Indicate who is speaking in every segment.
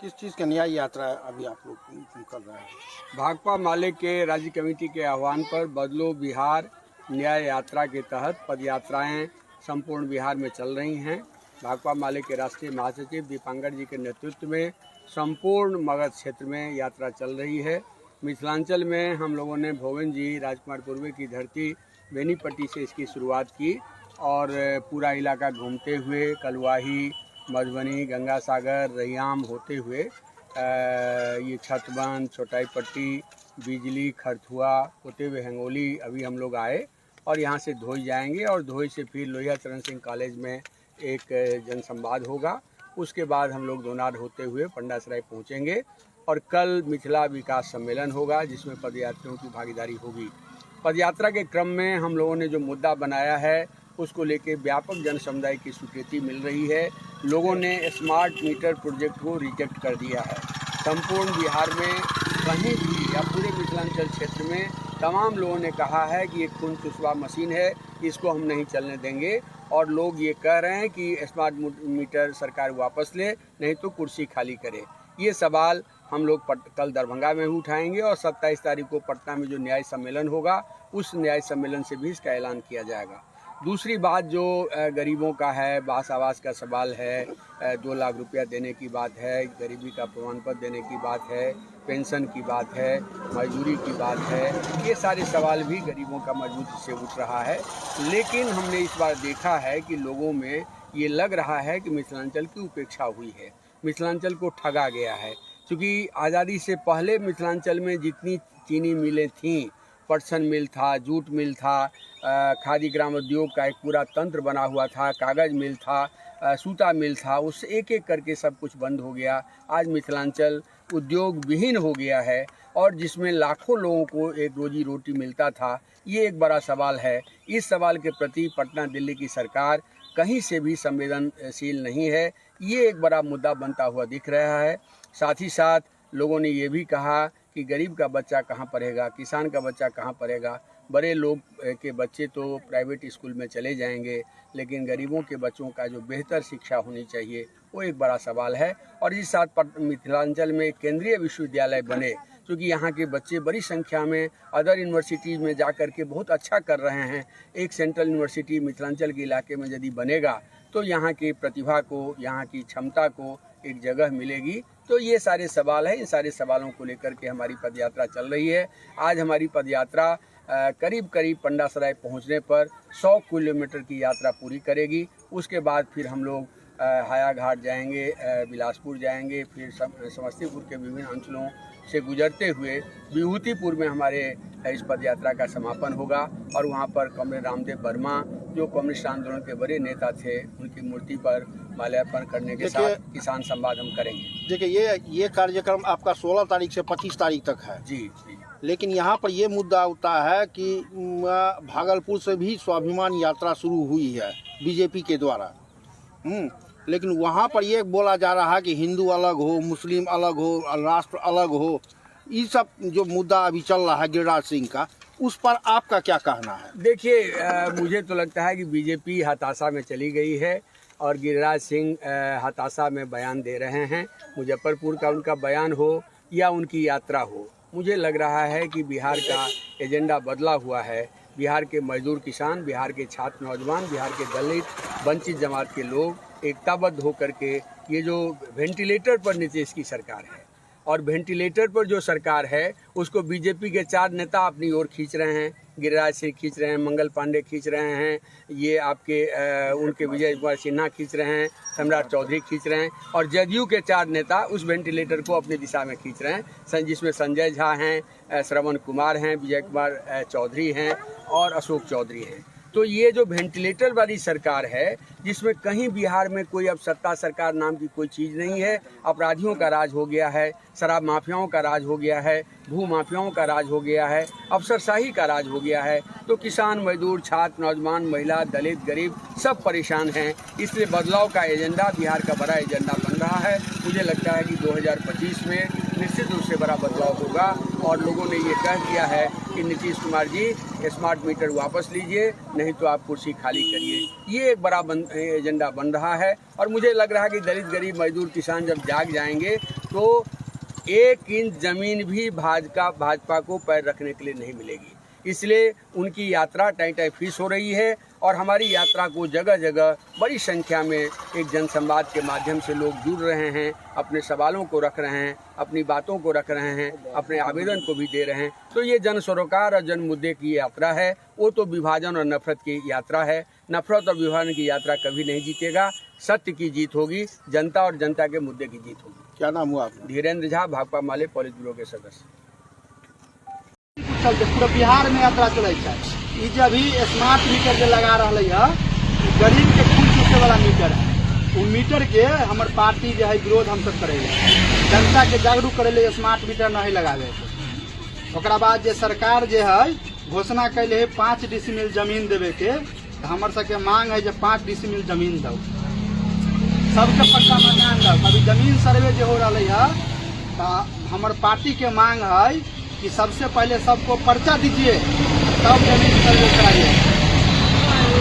Speaker 1: किस चीज़ का न्याय यात्रा अभी आप लोग कर रहे हैं?
Speaker 2: भाकपा माले के राज्य कमेटी के आह्वान पर बदलो बिहार न्याय यात्रा के तहत पद यात्राएँ संपूर्ण बिहार में चल रही हैं। भाकपा माले के राष्ट्रीय महासचिव दीपांकर जी के नेतृत्व में संपूर्ण मगध क्षेत्र में यात्रा चल रही है। मिथिलांचल में हम लोगों ने भोवन जी राजकुमार पूर्वे की धरती बेनीपट्टी से इसकी शुरुआत की और पूरा इलाका घूमते हुए कलवाही, मधुबनी, गंगा सागर, रैयाम होते हुए ये छतबंद, छोटाई पट्टी, बिजली, खरथुआ होते हुए हिंगोली अभी हम लोग आए और यहाँ से धोई जाएंगे और धोई से फिर लोहिया चरण सिंह कॉलेज में एक जनसंवाद होगा। उसके बाद हम लोग दोनार होते हुए पंडासराय पहुँचेंगे और कल मिथिला विकास सम्मेलन होगा जिसमें पदयात्रियों की भागीदारी होगी। पदयात्रा के क्रम में हम लोगों ने जो मुद्दा बनाया है उसको लेके व्यापक जन समुदाय की स्वीकृति मिल रही है। लोगों ने स्मार्ट मीटर प्रोजेक्ट को रिजेक्ट कर दिया है। संपूर्ण बिहार में कहीं भी या पूरे मिथिलांचल क्षेत्र में तमाम लोगों ने कहा है कि ये खून चुसवा मशीन है, इसको हम नहीं चलने देंगे और लोग ये कह रहे हैं कि स्मार्ट मीटर सरकार वापस ले, नहीं तो कुर्सी खाली करे। ये सवाल हम लोग कल दरभंगा में उठाएंगे और 27 तारीख को पटना में जो न्याय सम्मेलन होगा उस न्याय सम्मेलन से भी इसका ऐलान किया जाएगा। दूसरी बात जो गरीबों का है, बास आवास का सवाल है, 2 लाख रुपया देने की बात है, गरीबी का प्रमाण पत्र देने की बात है, पेंशन की बात है, मजदूरी की बात है, ये सारे सवाल भी गरीबों का मजबूती से उठ रहा है। लेकिन हमने इस बार देखा है कि लोगों में ये लग रहा है कि मिथिलांचल की उपेक्षा हुई है, मिथिलांचल को ठगा गया है। क्योंकि आज़ादी से पहले मिथिलांचल में जितनी चीनी मिलें थीं, पटसन मिल था, जूट मिल था, खादी ग्राम उद्योग का एक पूरा तंत्र बना हुआ था, कागज़ मिल था, सूता मिल था, उससे एक एक करके सब कुछ बंद हो गया। आज मिथिलांचल उद्योग विहीन हो गया है और जिसमें लाखों लोगों को एक रोजी रोटी मिलता था। ये एक बड़ा सवाल है। इस सवाल के प्रति पटना दिल्ली की सरकार कहीं से भी संवेदनशील नहीं है। ये एक बड़ा मुद्दा बनता हुआ दिख रहा है। साथ ही साथ लोगों ने ये भी कहा कि गरीब का बच्चा कहाँ पढ़ेगा, किसान का बच्चा कहाँ पढ़ेगा। बड़े लोग के बच्चे तो प्राइवेट स्कूल में चले जाएंगे, लेकिन गरीबों के बच्चों का जो बेहतर शिक्षा होनी चाहिए वो एक बड़ा सवाल है। और इस साथ मिथिलांचल में केंद्रीय विश्वविद्यालय बने, क्योंकि यहाँ के बच्चे बड़ी संख्या में अदर यूनिवर्सिटीज़ में जा कर के बहुत अच्छा कर रहे हैं। एक सेंट्रल यूनिवर्सिटी मिथिलांचल के इलाके में यदि बनेगा तो यहाँ की प्रतिभा को, यहाँ की क्षमता को एक जगह मिलेगी। तो ये सारे सवाल हैं। इन सारे सवालों को लेकर के हमारी पदयात्रा चल रही है। आज हमारी पदयात्रा करीब करीब पंडासराय पहुंचने पर 100 किलोमीटर की यात्रा पूरी करेगी। उसके बाद फिर हम लोग हायाघाट जाएंगे, बिलासपुर जाएंगे, फिर समस्तीपुर के विभिन्न अंचलों से गुजरते हुए विभूतिपुर में हमारे इस पदयात्रा का समापन होगा और वहाँ पर कॉमरेड रामदेव वर्मा जो कम्युनिस्ट आंदोलन के बड़े नेता थे, उनकी मूर्ति पर माल्यार्पण करने के साथ किसान संवाद हम करेंगे।
Speaker 1: देखिए ये कार्यक्रम आपका 16 तारीख से 25 तारीख तक है।
Speaker 2: जी।
Speaker 1: लेकिन यहाँ पर ये मुद्दा उठता है कि भागलपुर से भी स्वाभिमान यात्रा शुरू हुई है बीजेपी के द्वारा। लेकिन वहाँ पर ये बोला जा रहा है कि हिंदू अलग हो, मुस्लिम अलग हो, राष्ट्र अलग हो। ये सब जो मुद्दा अभी चल रहा है गिरिराज सिंह का, उस पर आपका क्या कहना है?
Speaker 2: देखिए, मुझे तो लगता है कि बीजेपी हताशा में चली गई है और गिरिराज सिंह हताशा में बयान दे रहे हैं। मुजफ्फरपुर का उनका बयान हो या उनकी यात्रा हो, मुझे लग रहा है कि बिहार का एजेंडा बदला हुआ है। बिहार के मजदूर किसान, बिहार के छात्र नौजवान, बिहार के दलित, वंचित जमात के लोग एकताबद्ध होकर के ये जो वेंटिलेटर पर नीतीश की सरकार है और वेंटिलेटर पर जो सरकार है उसको बीजेपी के 4 नेता अपनी ओर खींच रहे हैं। गिरिराज सिंह खींच रहे हैं, मंगल पांडे खींच रहे हैं, ये आपके उनके विजय कुमार सिन्हा खींच रहे हैं, सम्राट चौधरी खींच रहे हैं और जदयू के 4 नेता उस वेंटिलेटर को अपनी दिशा में खींच रहे हैं, जिसमें संजय झा हैं, श्रवण कुमार हैं, विजय कुमार चौधरी हैं और अशोक चौधरी हैं। तो ये जो वेंटिलेटर वाली सरकार है जिसमें कहीं बिहार में कोई अब सत्ता सरकार नाम की कोई चीज़ नहीं है। अपराधियों का राज हो गया है, शराब माफियाओं का राज हो गया है, भू माफियाओं का राज हो गया है, अफसरशाही का राज हो गया है। तो किसान, मजदूर, छात्र, नौजवान, महिला, दलित, गरीब सब परेशान हैं। इसलिए बदलाव का एजेंडा बिहार का बड़ा एजेंडा बन रहा है। मुझे लगता है कि 2025 में निश्चित रूप से बड़ा बदलाव होगा और लोगों ने ये कह दिया है कि नीतीश कुमार जी स्मार्ट मीटर वापस लीजिए, नहीं तो आप कुर्सी खाली करिए। ये एक बड़ा एजेंडा बन रहा है और मुझे लग रहा है कि दलित, गरीब, मजदूर, किसान जब जाग जाएंगे तो 1 इंच जमीन भी भाजपा को पैर रखने के लिए नहीं मिलेगी। इसलिए उनकी यात्रा टाई टाई फीस हो रही है और हमारी यात्रा को जगह जगह बड़ी संख्या में एक जनसंवाद के माध्यम से लोग जुड़ रहे हैं, अपने सवालों को रख रहे हैं, अपनी बातों को रख रहे हैं, अपने आवेदन को भी दे रहे हैं। तो ये जन सरोकार और जन मुद्दे की यात्रा है। वो तो विभाजन और नफरत की यात्रा है। नफरत और विभाजन की यात्रा कभी नहीं जीतेगा। सत्य की जीत होगी, जनता और जनता के मुद्दे की जीत होगी।
Speaker 1: क्या नाम हुआ आपका?
Speaker 2: धीरेन्द्र झा, भाकपा माले पॉलिट ब्यूरो के सदस्य।
Speaker 3: पूरा बिहार में यात्रा चले ई जो अभी स्मार्ट मीटर जो लगा रहा है, गरीब के खून चूसे वाला मीटर है। वो मीटर के हमारे पार्टी जो है विरोध हम सब करे, जनता के जागरूक करे स्मार्ट मीटर नहीं लगावे। ओकरा बाद जो सरकार जो है घोषणा कैले है 5 डिसिमिल जमीन देवे के, तो हमारे सबके मांग है जो 5 डिसिमिल जमीन दो, सबके पक्का मकान दो। अभी जमीन सर्वे जो हो रहा है, तो हमारे पार्टी के मांग है कि सबसे पहले सबको पर्चा दीजिए, तब जमीन सर्वे कराइए।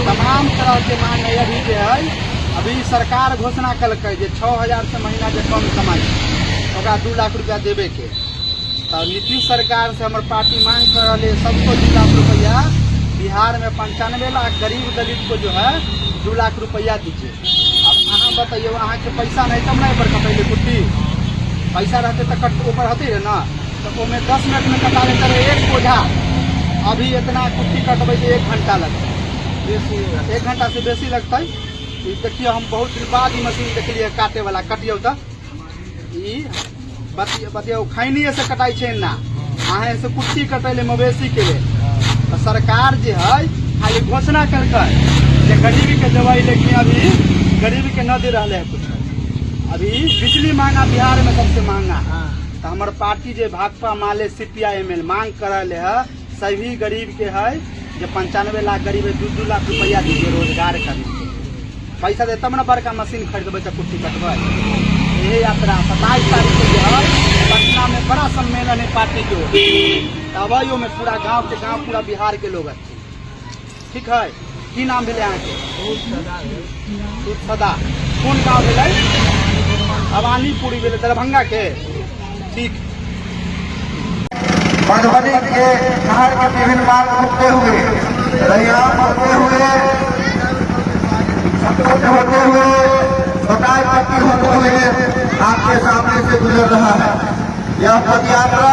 Speaker 3: तमाम तरह के मांग है। अभी जो है अभी सरकार घोषणा कल जो 6,000 से महीना जो कम कमाई ओकरा 2 लाख रुपया देवे के, तो नीतीश सरकार से हमारे पार्टी मांग कर रही है सबको 2 लाख रुपया। बिहार में 95 लाख गरीब दलित को जो है 2 लाख रुपया दीजिए। अब अहाँ बताइए, वहाँ के पैसा नहीं तब नहीं पर कटैले कुट्टी, पैसा रहते तो कट ऊपर होते रहे ना, तो में 10 मिनट में कटा लेते रहे एक बोझा। अभी इतना कुट्टी कटबै तो 1 घंटा लगता है, 1 घंटा से बेसी लगता है। देखिए हम बहुत दिन बाद ही मशीन देखलिए काटे वाला, कटियो तो बतिया खैनिए से कटाई छे ना, अहाँ से कुट्टी कटैले मवेशी के लिए। तो सरकार जो है खाली घोषणा करके जे गरीबी के दवाई, लेकिन अभी गरीबी के न दे रहा है कुछ। अभी बिजली महंगा बिहार में सबसे महंगा है। तो हमारे पार्टी जो भाकपा माले CPI-ML मांग कर रहे है सभी गरीब के है जो 95 लाख गरीब है 2 लाख रुपया दीजिए रोजगार करने। पैसा दे तब ना बड़का मशीन खरीदबे तो कुट्टी कटबे। यही यात्रा 27 तारीख को जो है पटना में बड़ा सम्मेलन है पार्टी के, अवैयो में पूरा गांव के गांव पूरा बिहार के लोग अच्छे। ठीक है, की नाम भेले अहाँ के? सदा। कौन गाँव भेले? भवानीपुरी भेले, दरभंगा के। ठीक।
Speaker 4: मधुबनी के शहर के विभिन्न मार्ग घूमते हुए, रैयाम होते हुए, सतलुज होते हुए, छोटाई पट्टी होते हुए आपके सामने से गुजर रहा है। यह पद यात्रा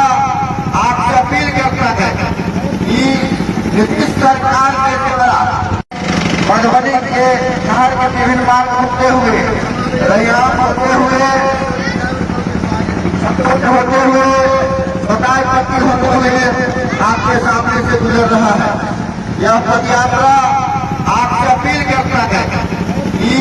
Speaker 4: आपसे अपील करता है कि नीतीश सरकार के द्वारा मधुबनी के शहर के विभिन्न मार्ग घूमते हुए, रैयाम होते हुए, सतलुज होते हुए, छोटाई पट्टी होते हुए आपके सामने से गुजर रहा है। यह पद यात्रा आपसे अपील करता है कि